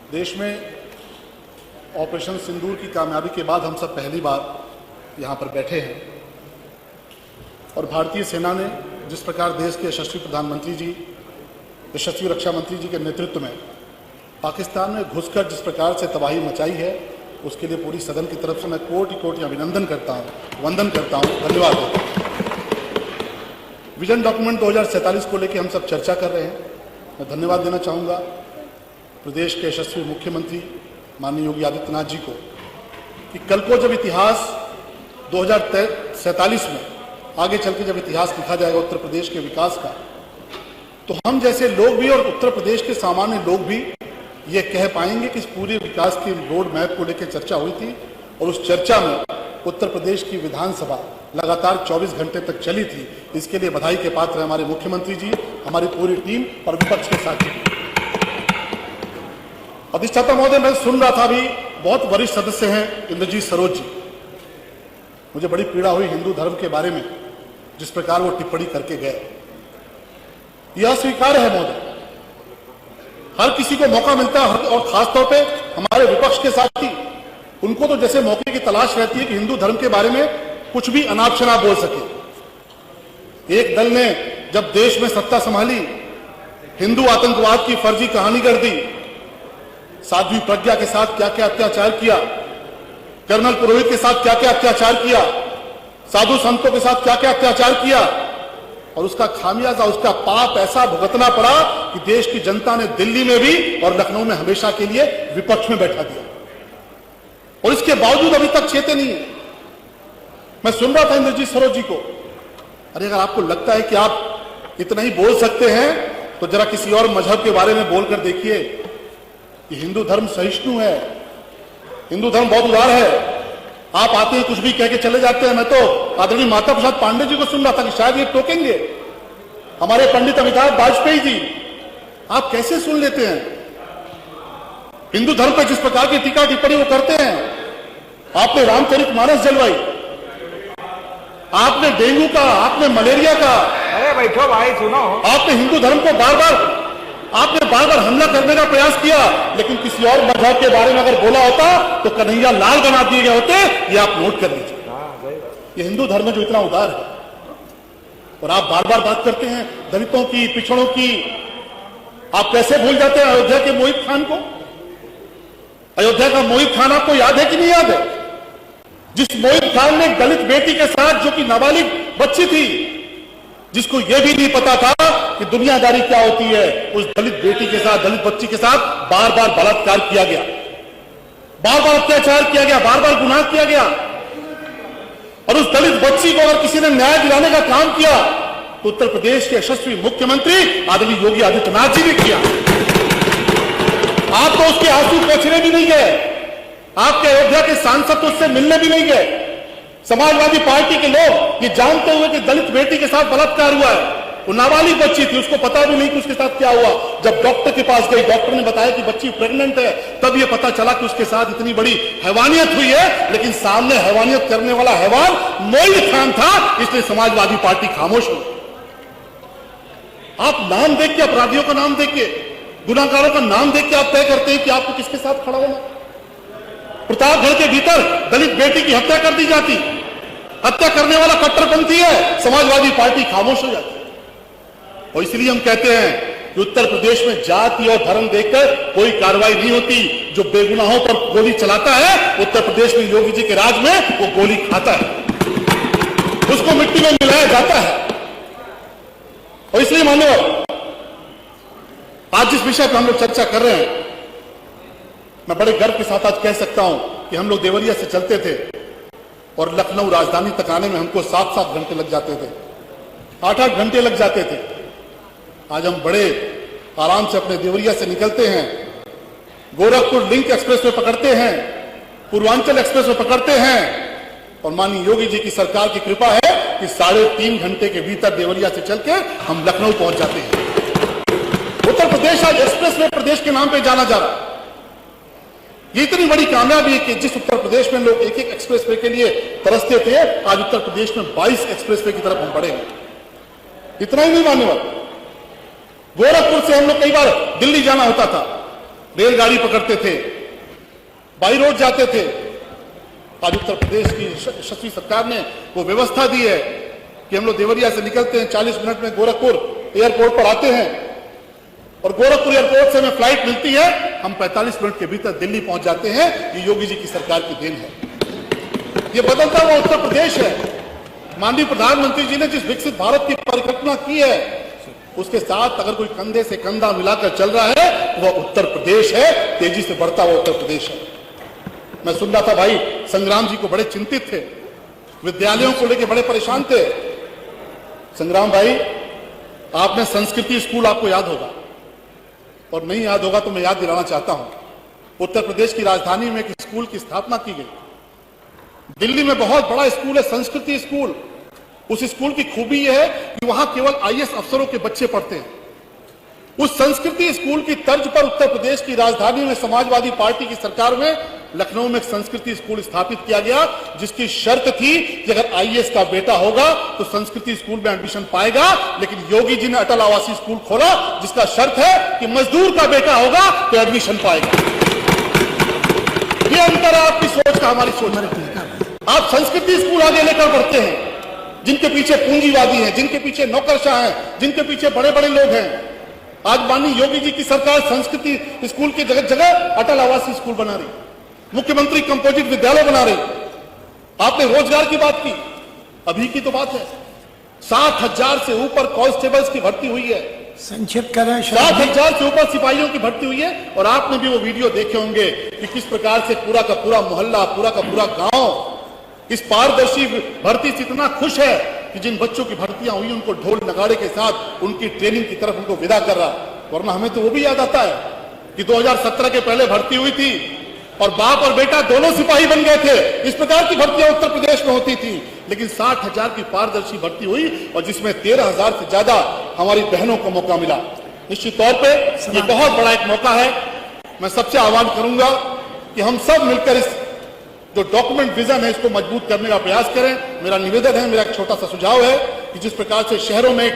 देश में ऑपरेशन सिंदूर की कामयाबी के बाद हम सब पहली बार यहाँ पर बैठे हैं और भारतीय सेना ने जिस प्रकार देश के यशस्वी प्रधानमंत्री जी, यशस्वी रक्षा मंत्री जी के नेतृत्व में पाकिस्तान में घुसकर जिस प्रकार से तबाही मचाई है, उसके लिए पूरी सदन की तरफ से मैं कोटि कोटि अभिनंदन करता हूँ, वंदन करता हूँ, धन्यवाद देता हूँ। विजन डॉक्यूमेंट 2047 को लेकर हम सब चर्चा कर रहे हैं। मैं धन्यवाद देना चाहूँगा प्रदेश के यशस्वी मुख्यमंत्री माननीय योगी आदित्यनाथ जी को कि कल को जब इतिहास 2047 में आगे चल के जब इतिहास लिखा जाएगा उत्तर प्रदेश के विकास का, तो हम जैसे लोग भी और उत्तर प्रदेश के सामान्य लोग भी ये कह पाएंगे कि इस पूरे विकास की रोड मैप को लेकर चर्चा हुई थी और उस चर्चा में उत्तर प्रदेश की विधानसभा लगातार 24 घंटे तक चली थी। इसके लिए बधाई के पात्र हमारे मुख्यमंत्री जी, हमारी पूरी टीम और विपक्ष के साथी। अधिष्ठाता महोदय, मैं सुन रहा था अभी, बहुत वरिष्ठ सदस्य हैं इंद्रजीत सरोज जी, मुझे बड़ी पीड़ा हुई हिंदू धर्म के बारे में जिस प्रकार वो टिप्पणी करके गए। यह स्वीकार है महोदय, हर किसी को मौका मिलता है और खासतौर पे हमारे विपक्ष के साथी, उनको तो जैसे मौके की तलाश रहती है कि हिंदू धर्म के बारे में कुछ भी अनाप शनाप बोल सके। एक दल ने जब देश में सत्ता संभाली, हिंदू आतंकवाद की फर्जी कहानी कर दी, साध्वी प्रज्ञा के साथ क्या क्या अत्याचार किया, कर्नल पुरोहित के साथ क्या क्या अत्याचार किया, साधु संतों के साथ क्या क्या अत्याचार किया, और उसका खामियाजा, उसका पाप ऐसा भुगतना पड़ा कि देश की जनता ने दिल्ली में भी और लखनऊ में हमेशा के लिए विपक्ष में बैठा दिया, और इसके बावजूद अभी तक चेते नहीं है। मैं सुन रहा था इंद्रजीत सरोज जी को, अरे अगर आपको लगता है कि आप इतना ही बोल सकते हैं तो जरा किसी और मजहब के बारे में बोलकर देखिए कि हिंदू धर्म सहिष्णु है, हिंदू धर्म बहुत उदार है। आप आते हैं कुछ भी कह के चले जाते हैं। मैं तो आदरणीय माता प्रसाद पांडे जी को सुन रहा था कि शायद ये टोकेंगे, हमारे पंडित अमिताभ वाजपेयी जी, आप कैसे सुन लेते हैं? हिंदू धर्म पर जिस प्रकार की टीका टिप्पणी वो करते हैं। आपने रामचरितमानस जलवाई, आपने डेंगू का, आपने मलेरिया का, अरे बैठो भाई सुनो, आपने हिंदू धर्म को बार बार हमला करने का प्रयास किया, लेकिन किसी और मजहब के बारे में अगर बोला होता तो कन्हैया लाल बना दिए गए होते। ये आप नोट कर लीजिए। ये हिंदू धर्म जो इतना उदार है, और आप बार बार बात करते हैं दलितों की, पिछड़ों की। आप कैसे भूल जाते हैं अयोध्या के मोहित खान को? अयोध्या का मोहित खान आपको याद है कि नहीं याद है? जिस मोहित खान ने दलित बेटी के साथ, जो कि नाबालिग बच्ची थी, जिसको यह भी नहीं पता था कि दुनियादारी क्या होती है, उस दलित बेटी के साथ, दलित बच्ची के साथ बार बार बलात्कार किया गया, बार बार अत्याचार किया गया, बार बार गुनाह किया गया। और उस दलित बच्ची को अगर किसी ने न्याय दिलाने का काम किया तो उत्तर प्रदेश के यशस्वी मुख्यमंत्री आदरणीय योगी आदित्यनाथ जी ने किया। आप तो उसके आंसू पोंछने भी नहीं गए, आपके अयोध्या के सांसद तो उससे मिलने भी नहीं गए। समाजवादी पार्टी के लोग ये जानते हुए कि दलित बेटी के साथ बलात्कार हुआ है, वो नाबालिग बच्ची थी, उसको पता भी नहीं कि उसके साथ क्या हुआ। जब डॉक्टर के पास गई, डॉक्टर ने बताया कि बच्ची प्रेग्नेंट है, तब ये पता चला कि उसके साथ इतनी बड़ी हैवानियत हुई है। लेकिन सामने हैवानियत करने वाला हैवान मोहित खान था, इसलिए समाजवादी पार्टी खामोश हो। आप नाम देख के, अपराधियों का नाम देख के, गुनाहगारों का नाम देख के आप तय करते हैं कि आपको किसके साथ खड़ा होना। प्रतापगढ़ के भीतर दलित बेटी की हत्या कर दी जाती, हत्या करने वाला कट्टरपंथी है, समाजवादी पार्टी खामोश हो जाती। और इसलिए हम कहते हैं कि उत्तर प्रदेश में जाति और धर्म देखकर कोई कार्रवाई नहीं होती। जो बेगुनाहों पर गोली चलाता है, उत्तर प्रदेश में योगी जी के राज में वो गोली खाता है, उसको मिट्टी में मिलाया जाता है। और इसलिए मान्यवर, आज जिस विषय पर हम लोग चर्चा कर रहे हैं, मैं बड़े गर्व के साथ आज कह सकता हूं कि हम लोग देवरिया से चलते थे और लखनऊ राजधानी तक आने में हमको 7-7 घंटे लग जाते थे, 8-8 घंटे लग जाते थे। आज हम बड़े आराम से अपने देवरिया से निकलते हैं, गोरखपुर लिंक एक्सप्रेस वे पकड़ते हैं, पूर्वांचल एक्सप्रेस वे पकड़ते हैं, और माननीय योगी जी की सरकार की कृपा है कि 3.5 घंटे के भीतर देवरिया से चल के हम लखनऊ पहुंच जाते हैं। उत्तर प्रदेश आज एक्सप्रेस वे प्रदेश के नाम पर जाना जा रहा है। ये इतनी बड़ी कामयाबी है कि जिस उत्तर प्रदेश में लोग एक एक्सप्रेस वे के लिए तरसते थे, आज उत्तर प्रदेश में 22 एक्सप्रेस वे की तरफ हम बढ़े हैं। इतना ही नहीं मान्यवर, गोरखपुर से हम लोग कई बार दिल्ली जाना होता था, रेलगाड़ी पकड़ते थे, बाई रोड जाते थे। आज उत्तर प्रदेश की यशस्वी सरकार ने वो व्यवस्था दी है कि हम लोग देवरिया से निकलते हैं, 40 मिनट में गोरखपुर एयरपोर्ट पर आते हैं और गोरखपुर एयरपोर्ट से हमें फ्लाइट मिलती है, हम 45 मिनट के भीतर दिल्ली पहुंच जाते हैं। ये योगी जी की सरकार की देन है। ये बदलता हुआ उत्तर प्रदेश है। माननीय प्रधानमंत्री जी ने जिस विकसित भारत की परिकल्पना की है, उसके साथ अगर कोई कंधे से कंधा मिलाकर चल रहा है, वह उत्तर प्रदेश है, तेजी से बढ़ता हुआ उत्तर प्रदेश है। मैं सुन रहा था भाई संग्राम जी को बड़े चिंतित थे, विद्यालयों को लेकर बड़े परेशान थे। संग्राम भाई, आपने संस्कृति स्कूल, आपको याद होगा, और नहीं याद होगा तो मैं याद दिलाना चाहता हूं। उत्तर प्रदेश की राजधानी में एक स्कूल की स्थापना की गई। दिल्ली में बहुत बड़ा स्कूल है, संस्कृति स्कूल। उस स्कूल की खूबी यह है कि वहां केवल आईएएस अफसरों के बच्चे पढ़ते हैं। उस संस्कृति स्कूल की तर्ज पर उत्तर प्रदेश की राजधानी में समाजवादी पार्टी की सरकार में लखनऊ में एक संस्कृति स्कूल स्थापित किया गया, जिसकी शर्त थी कि अगर आईएएस का बेटा होगा तो संस्कृति स्कूल में एडमिशन पाएगा। लेकिन योगी जी ने अटल आवासीय स्कूल खोला, जिसका शर्त है कि मजदूर का बेटा होगा तो एडमिशन पाएगा। ये अंतर है आपकी सोच का, हमारी सोच में। आप संस्कृति स्कूल आगे लेकर बढ़ते हैं, जिनके पीछे पूंजीवादी हैं, जिनके पीछे नौकरशाह हैं, जिनके पीछे बड़े बड़े लोग हैं। आज माननीय योगी जी की सरकार संस्कृति स्कूल की जगह जगह अटल आवासीय स्कूल बना रही, मुख्यमंत्री कंपोजिट विद्यालय बना रही। आपने रोजगार की बात की, अभी की तो बात है, 60,000 से ऊपर कांस्टेबल्स की भर्ती हुई है। संक्षिप्त करें। 60,000 से ऊपर सिपाहियों की भर्ती हुई है। और आपने भी वो वीडियो देखे होंगे कि किस प्रकार से पूरा का पूरा मोहल्ला, पूरा का पूरा गांव इस पारदर्शी भर्ती से इतना खुश है कि जिन बच्चों की भर्तियां हुई उनको ढोल नगाड़े के साथ उनकी ट्रेनिंग की तरफ उनको विदा कर रहा। वरना हमें तो वो भी याद आता है कि 2017 के पहले भर्ती हुई थी और बाप और बेटा दोनों सिपाही बन गए थे। इस प्रकार की भर्तियां उत्तर प्रदेश में होती थी। लेकिन 60,000 की पारदर्शी भर्ती हुई और जिसमें 13,000 से ज्यादा हमारी बहनों को मौका मिला। निश्चित तौर पे ये बहुत बड़ा एक मौका है। मैं सबसे आह्वान करूंगा कि हम सब मिलकर इस जो डॉक्यूमेंट विजन है इसको मजबूत करने का प्रयास करें। मेरा निवेदन है, मेरा एक छोटा सा सुझाव है कि जिस प्रकार से शहरों में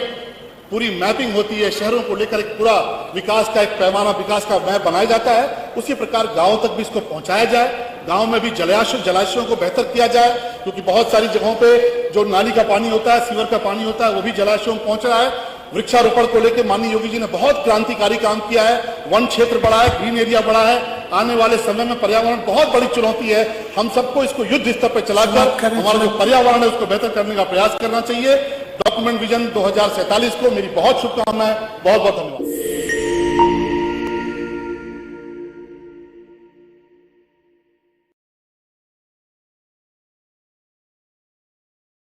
पूरी मैपिंग होती है, शहरों को लेकर एक पूरा विकास का एक पैमाना, विकास का मैप बनाया जाता है, उसी प्रकार गांव तक भी इसको पहुंचाया जाए। गांव में भी जलाशयों को बेहतर किया जाए, क्योंकि बहुत सारी जगहों पे जो नाली का पानी होता है, सीवर का पानी होता है, वो भी जलाशयों में पहुंच रहा है। वृक्षारोपण को लेकर माननीय योगी जी ने बहुत क्रांतिकारी काम किया है। वन क्षेत्र बढ़ा है, ग्रीन एरिया बढ़ा है। आने वाले समय में पर्यावरण बहुत बड़ी चुनौती है। हम सबको इसको युद्ध स्तर पर चलाकर हमारा जो पर्यावरण है उसको बेहतर करने का प्रयास करना चाहिए। डॉक्यूमेंट विजन 2047 को मेरी बहुत शुभकामनाएं। बहुत बहुत धन्यवाद।